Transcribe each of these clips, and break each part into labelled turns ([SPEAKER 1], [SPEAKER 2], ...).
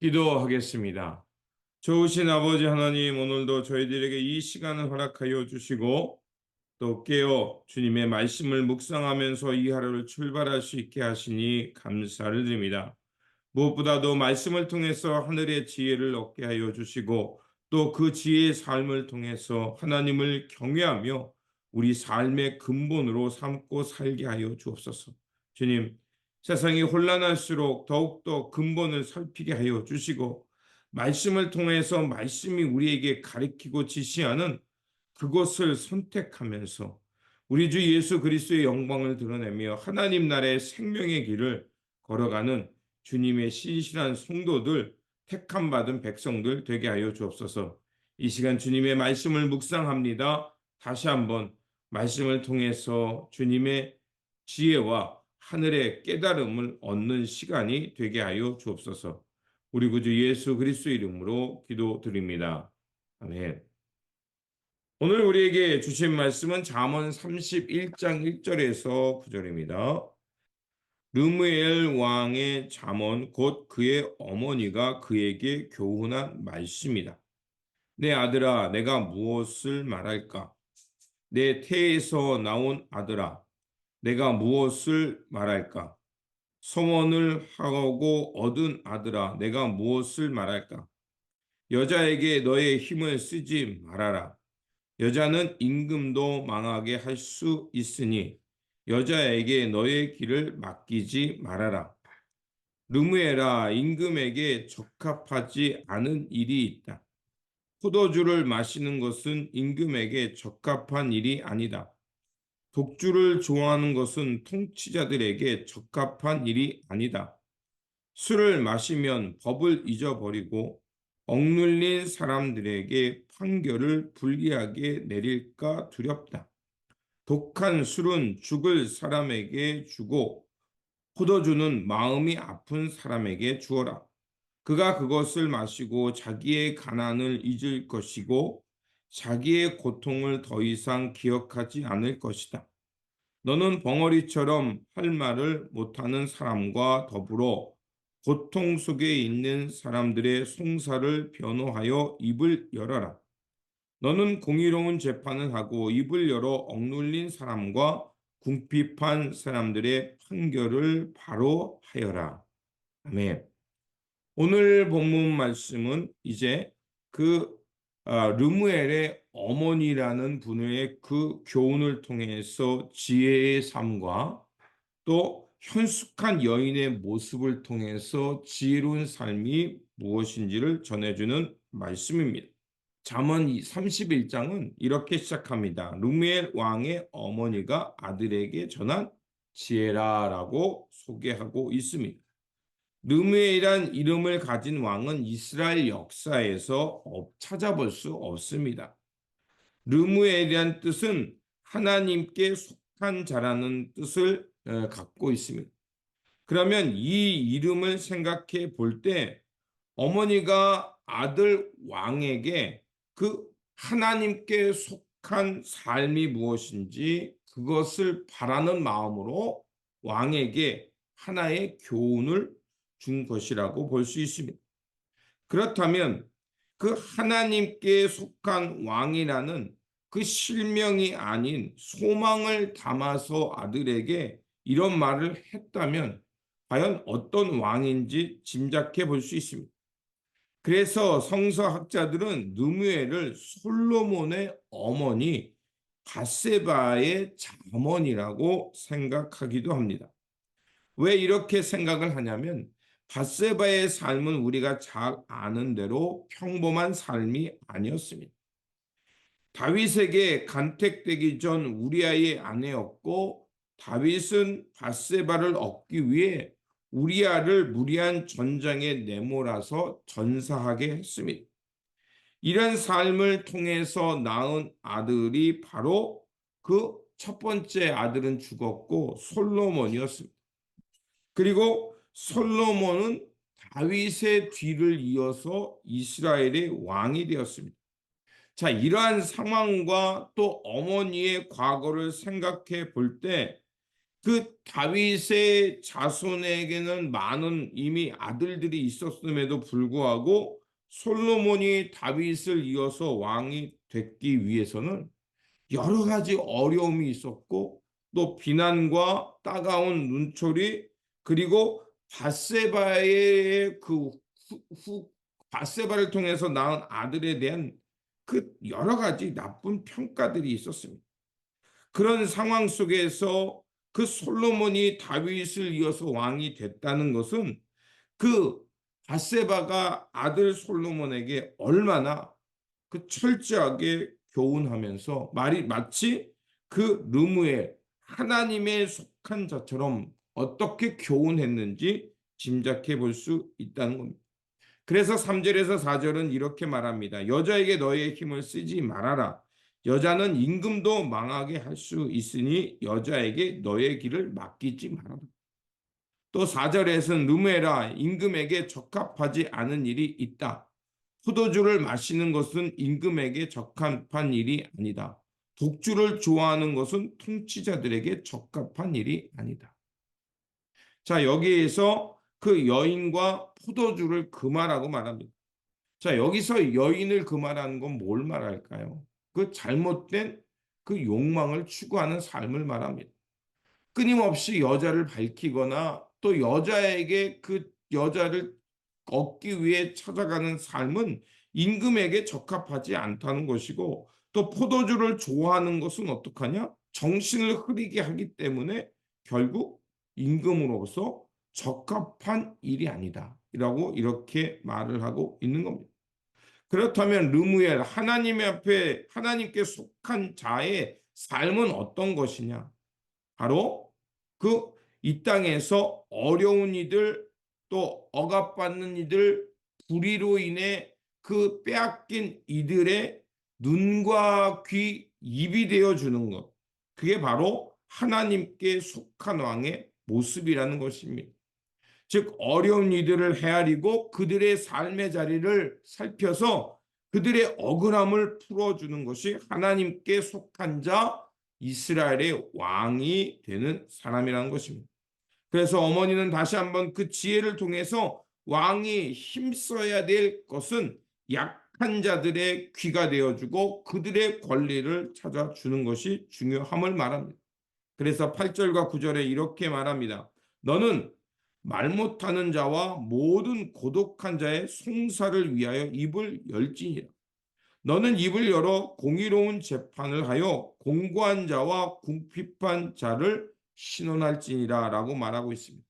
[SPEAKER 1] 기도하겠습니다. 좋으신 아버지 하나님, 오늘도 저희들에게 이 시간을 허락하여 주시고 또 깨어 주님의 말씀을 묵상하면서 이 하루를 출발할 수 있게 하시니 감사를 드립니다. 무엇보다도 말씀을 통해서 하늘의 지혜를 얻게 하여 주시고 또 그 지혜의 삶을 통해서 하나님을 경외하며 우리 삶의 근본으로 삼고 살게 하여 주옵소서. 주님, 세상이 혼란할수록 더욱더 근본을 살피게 하여 주시고 말씀을 통해서 말씀이 우리에게 가리키고 지시하는 그것을 선택하면서 우리 주 예수 그리스도의 영광을 드러내며 하나님 나라의 생명의 길을 걸어가는 주님의 신실한 성도들, 택함 받은 백성들 되게 하여 주옵소서. 이 시간 주님의 말씀을 묵상합니다. 다시 한번 말씀을 통해서 주님의 지혜와 하늘의 깨달음을 얻는 시간이 되게 하여 주옵소서. 우리 구주 예수 그리스도 이름으로 기도드립니다. 아멘. 오늘 우리에게 주신 말씀은 잠언 31장 1절에서 9절입니다. 르무엘 왕의 잠언 곧 그의 어머니가 그에게 교훈한 말씀이다. 내 아들아, 내가 무엇을 말할까? 내 태에서 나온 아들아, 내가 무엇을 말할까? 소원을 하고 얻은 아들아, 내가 무엇을 말할까? 여자에게 너의 힘을 쓰지 말아라. 여자는 임금도 망하게 할 수 있으니 여자에게 너의 길을 맡기지 말아라. 르무엘아, 임금에게 적합하지 않은 일이 있다. 포도주를 마시는 것은 임금에게 적합한 일이 아니다. 독주를 좋아하는 것은 통치자들에게 적합한 일이 아니다. 술을 마시면 법을 잊어버리고 억눌린 사람들에게 판결을 불리하게 내릴까 두렵다. 독한 술은 죽을 사람에게 주고 포도주는 마음이 아픈 사람에게 주어라. 그가 그것을 마시고 자기의 가난을 잊을 것이고 자기의 고통을 더 이상 기억하지 않을 것이다. 너는 벙어리처럼 할 말을 못하는 사람과 더불어 고통 속에 있는 사람들의 송사를 변호하여 입을 열어라. 너는 공의로운 재판을 하고 입을 열어 억눌린 사람과 궁핍한 사람들의 판결을 바로 하여라. 아멘. 오늘 본문 말씀은 이제 그 르무엘의 어머니라는 분의 그 교훈을 통해서 지혜의 삶과 또 현숙한 여인의 모습을 통해서 지혜로운 삶이 무엇인지를 전해주는 말씀입니다. 잠언 31장은 이렇게 시작합니다. 르무엘 왕의 어머니가 아들에게 전한 지혜라라고 소개하고 있습니다. 르무엘이란 이름을 가진 왕은 이스라엘 역사에서 찾아볼 수 없습니다. 르무엘이란 뜻은 하나님께 속한 자라는 뜻을 갖고 있습니다. 그러면 이 이름을 생각해 볼 때 어머니가 아들 왕에게 그 하나님께 속한 삶이 무엇인지 그것을 바라는 마음으로 왕에게 하나의 교훈을 준 것이라고 볼 수 있습니다. 그렇다면 그 하나님께 속한 왕이라는 그 실명이 아닌 소망을 담아서 아들에게 이런 말을 했다면 과연 어떤 왕인지 짐작해 볼 수 있습니다. 그래서 성서학자들은 르무엘을 솔로몬의 어머니 밧세바의 잠언이라고 생각하기도 합니다. 왜 이렇게 생각을 하냐면 밧세바의 삶은 우리가 잘 아는 대로 평범한 삶이 아니었습니다. 다윗에게 간택되기 전 우리아의 아내였고 다윗은 밧세바를 얻기 위해 우리아를 무리한 전장에 내몰아서 전사하게 했습니다. 이런 삶을 통해서 낳은 아들이 바로 그 첫 번째 아들은 죽었고 솔로몬이었습니다. 그리고 솔로몬은 다윗의 뒤를 이어서 이스라엘의 왕이 되었습니다. 자, 이러한 상황과 또 어머니의 과거를 생각해 볼 때 그 다윗의 자손에게는 많은 이미 아들들이 있었음에도 불구하고 솔로몬이 다윗을 이어서 왕이 됐기 위해서는 여러 가지 어려움이 있었고 또 비난과 따가운 눈초리 그리고 밧세바의 밧세바를 통해서 낳은 아들에 대한 그 여러 가지 나쁜 평가들이 있었습니다. 그런 상황 속에서 그 솔로몬이 다윗을 이어서 왕이 됐다는 것은 그 밧세바가 아들 솔로몬에게 얼마나 그 철저하게 교훈하면서 말이 마치 그 르무엘 하나님에 속한 자처럼 어떻게 교훈했는지 짐작해 볼 수 있다는 겁니다. 그래서 3절에서 4절은 이렇게 말합니다. 여자에게 너의 힘을 쓰지 말아라. 여자는 임금도 망하게 할 수 있으니 여자에게 너의 길을 맡기지 말아라. 또 4절에서는 르무엘아 임금에게 적합하지 않은 일이 있다. 포도주를 마시는 것은 임금에게 적합한 일이 아니다. 독주를 좋아하는 것은 통치자들에게 적합한 일이 아니다. 자, 여기에서 그 여인과 포도주를 금하라고 말합니다. 자, 여기서 여인을 금하라는 건 뭘 말할까요? 그 잘못된 그 욕망을 추구하는 삶을 말합니다. 끊임없이 여자를 밝히거나 또 여자에게 그 여자를 얻기 위해 찾아가는 삶은 임금에게 적합하지 않다는 것이고 또 포도주를 좋아하는 것은 어떡하냐? 정신을 흐리게 하기 때문에 결국 임금으로서 적합한 일이 아니다. 라고 이렇게 말을 하고 있는 겁니다. 그렇다면 르무엘 하나님의 앞에 하나님께 속한 자의 삶은 어떤 것이냐? 바로 그 이 땅에서 어려운 이들 또 억압받는 이들 불의로 인해 그 빼앗긴 이들의 눈과 귀, 입이 되어 주는 것. 그게 바로 하나님께 속한 왕의 모습이라는 것입니다. 즉 어려운 이들을 헤아리고 그들의 삶의 자리를 살펴서 그들의 억울함을 풀어주는 것이 하나님께 속한 자 이스라엘의 왕이 되는 사람이라는 것입니다. 그래서 어머니는 다시 한번 그 지혜를 통해서 왕이 힘써야 될 것은 약한 자들의 귀가 되어주고 그들의 권리를 찾아주는 것이 중요함을 말합니다. 그래서 8절과 9절에 이렇게 말합니다. 너는 말 못하는 자와 모든 고독한 자의 송사를 위하여 입을 열지니라. 너는 입을 열어 공의로운 재판을 하여 공고한 자와 궁핍한 자를 신원할지니라 라고 말하고 있습니다.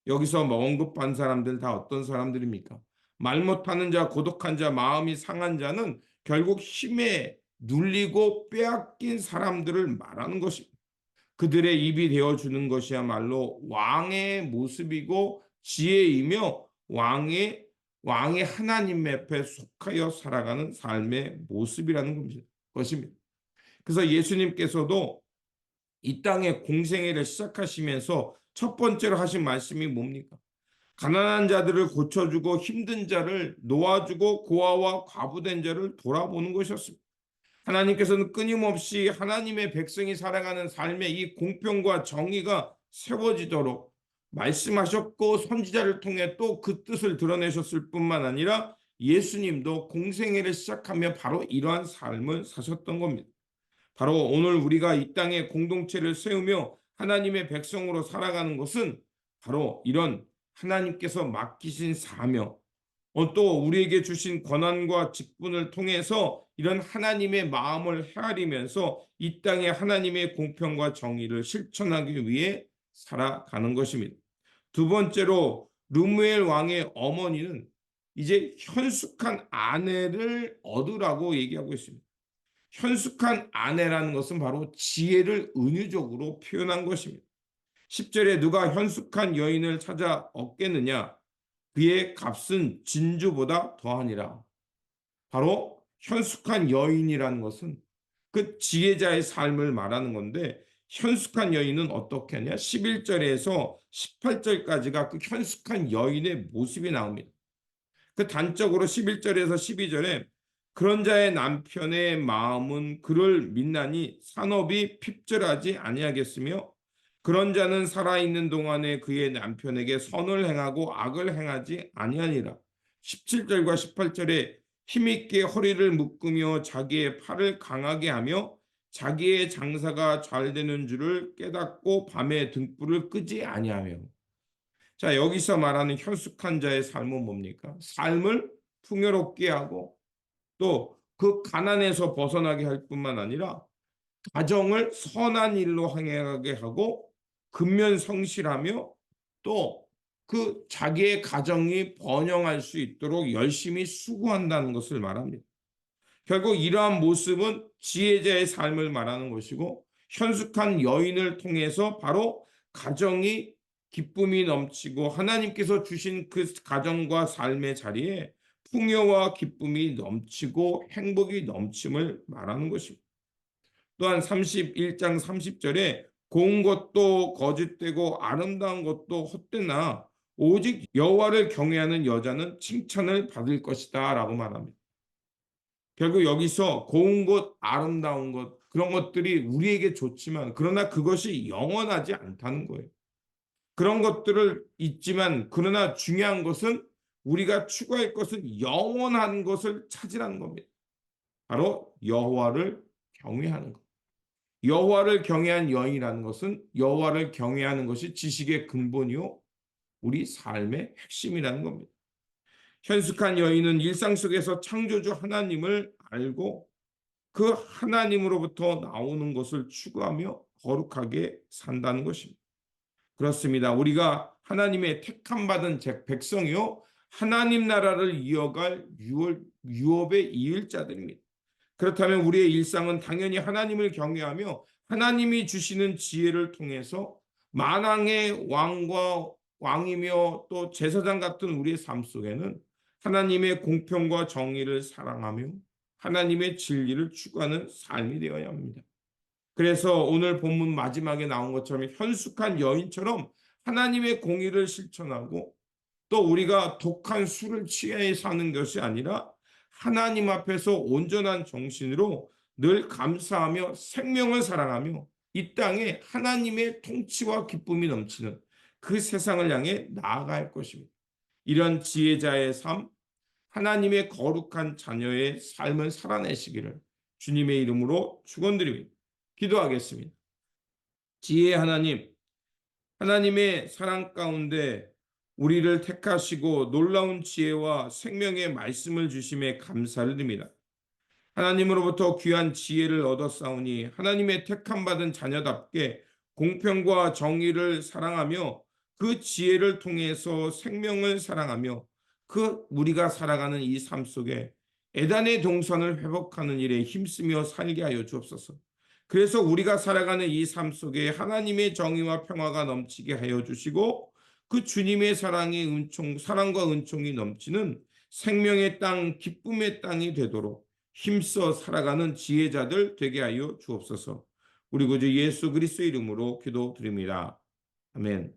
[SPEAKER 1] 여기서 언급한 사람들 다 어떤 사람들입니까? 말 못하는 자, 고독한 자, 마음이 상한 자는 결국 힘에 눌리고 빼앗긴 사람들을 말하는 것입니다. 그들의 입이 되어주는 것이야말로 왕의 모습이고 지혜이며 왕의 하나님 앞에 속하여 살아가는 삶의 모습이라는 것입니다. 그래서 예수님께서도 이 땅의 공생애를 시작하시면서 첫 번째로 하신 말씀이 뭡니까? 가난한 자들을 고쳐주고 힘든 자를 놓아주고 고아와 과부된 자를 돌아보는 것이었습니다. 하나님께서는 끊임없이 하나님의 백성이 살아가는 삶의 이 공평과 정의가 세워지도록 말씀하셨고 선지자를 통해 또 그 뜻을 드러내셨을 뿐만 아니라 예수님도 공생애를 시작하며 바로 이러한 삶을 사셨던 겁니다. 바로 오늘 우리가 이 땅에 공동체를 세우며 하나님의 백성으로 살아가는 것은 바로 이런 하나님께서 맡기신 사명, 또 우리에게 주신 권한과 직분을 통해서 이런 하나님의 마음을 헤아리면서 이 땅에 하나님의 공평과 정의를 실천하기 위해 살아가는 것입니다. 두 번째로 르무엘 왕의 어머니는 이제 현숙한 아내를 얻으라고 얘기하고 있습니다. 현숙한 아내라는 것은 바로 지혜를 은유적으로 표현한 것입니다. 10절에 누가 현숙한 여인을 찾아 얻겠느냐? 그의 값은 진주보다 더하니라. 바로 현숙한 여인이라는 것은 그 지혜자의 삶을 말하는 건데 현숙한 여인은 어떻게 하냐? 11절에서 18절까지가 그 현숙한 여인의 모습이 나옵니다. 그 단적으로 11절에서 12절에 그런 자의 남편의 마음은 그를 믿나니 산업이 핍절하지 아니하겠으며 그런 자는 살아있는 동안에 그의 남편에게 선을 행하고 악을 행하지 아니하니라. 17절과 18절에 힘있게 허리를 묶으며 자기의 팔을 강하게 하며 자기의 장사가 잘 되는 줄을 깨닫고 밤에 등불을 끄지 아니하며. 자, 여기서 말하는 현숙한 자의 삶은 뭡니까? 삶을 풍요롭게 하고 또 그 가난에서 벗어나게 할 뿐만 아니라 가정을 선한 일로 행하게 하고 근면 성실하며 또 그 자기의 가정이 번영할 수 있도록 열심히 수고한다는 것을 말합니다. 결국 이러한 모습은 지혜자의 삶을 말하는 것이고 현숙한 여인을 통해서 바로 가정이 기쁨이 넘치고 하나님께서 주신 그 가정과 삶의 자리에 풍요와 기쁨이 넘치고 행복이 넘침을 말하는 것입니다. 또한 31장 30절에 고운 것도 거짓되고 아름다운 것도 헛되나 오직 여호와를 경외하는 여자는 칭찬을 받을 것이다 라고 말합니다. 결국 여기서 고운 것, 아름다운 것, 그런 것들이 우리에게 좋지만 그러나 그것이 영원하지 않다는 거예요. 그런 것들을 있지만 그러나 중요한 것은 우리가 추구할 것은 영원한 것을 찾으라는 겁니다. 바로 여호와를 경외하는 것. 여호와를 경외한 여인이라는 것은 여호와를 경외하는 것이 지식의 근본이요 우리 삶의 핵심이라는 겁니다. 현숙한 여인은 일상 속에서 창조주 하나님을 알고 그 하나님으로부터 나오는 것을 추구하며 거룩하게 산다는 것입니다. 그렇습니다. 우리가 하나님의 택함 받은 백성이요 하나님 나라를 이어갈 유업의 이을 자들입니다. 그렇다면 우리의 일상은 당연히 하나님을 경외하며 하나님이 주시는 지혜를 통해서 만왕의 왕과 왕이며 또 제사장 같은 우리의 삶 속에는 하나님의 공평과 정의를 사랑하며 하나님의 진리를 추구하는 삶이 되어야 합니다. 그래서 오늘 본문 마지막에 나온 것처럼 현숙한 여인처럼 하나님의 공의를 실천하고 또 우리가 독한 술을 취해 사는 것이 아니라 하나님 앞에서 온전한 정신으로 늘 감사하며 생명을 사랑하며 이 땅에 하나님의 통치와 기쁨이 넘치는 그 세상을 향해 나아갈 것입니다. 이런 지혜자의 삶, 하나님의 거룩한 자녀의 삶을 살아내시기를 주님의 이름으로 축원드립니다. 기도하겠습니다. 지혜 하나님, 하나님의 사랑 가운데 우리를 택하시고 놀라운 지혜와 생명의 말씀을 주심에 감사를 드립니다. 하나님으로부터 귀한 지혜를 얻었사오니 하나님의 택함 받은 자녀답게 공평과 정의를 사랑하며 그 지혜를 통해서 생명을 사랑하며 그 우리가 살아가는 이 삶 속에 애단의 동산을 회복하는 일에 힘쓰며 살게 하여 주옵소서. 그래서 우리가 살아가는 이 삶 속에 하나님의 정의와 평화가 넘치게 하여 주시고 그 주님의 사랑과 은총이 넘치는 생명의 땅, 기쁨의 땅이 되도록 힘써 살아가는 지혜자들 되게 하여 주옵소서. 우리 구주 예수 그리스도 이름으로 기도드립니다. 아멘.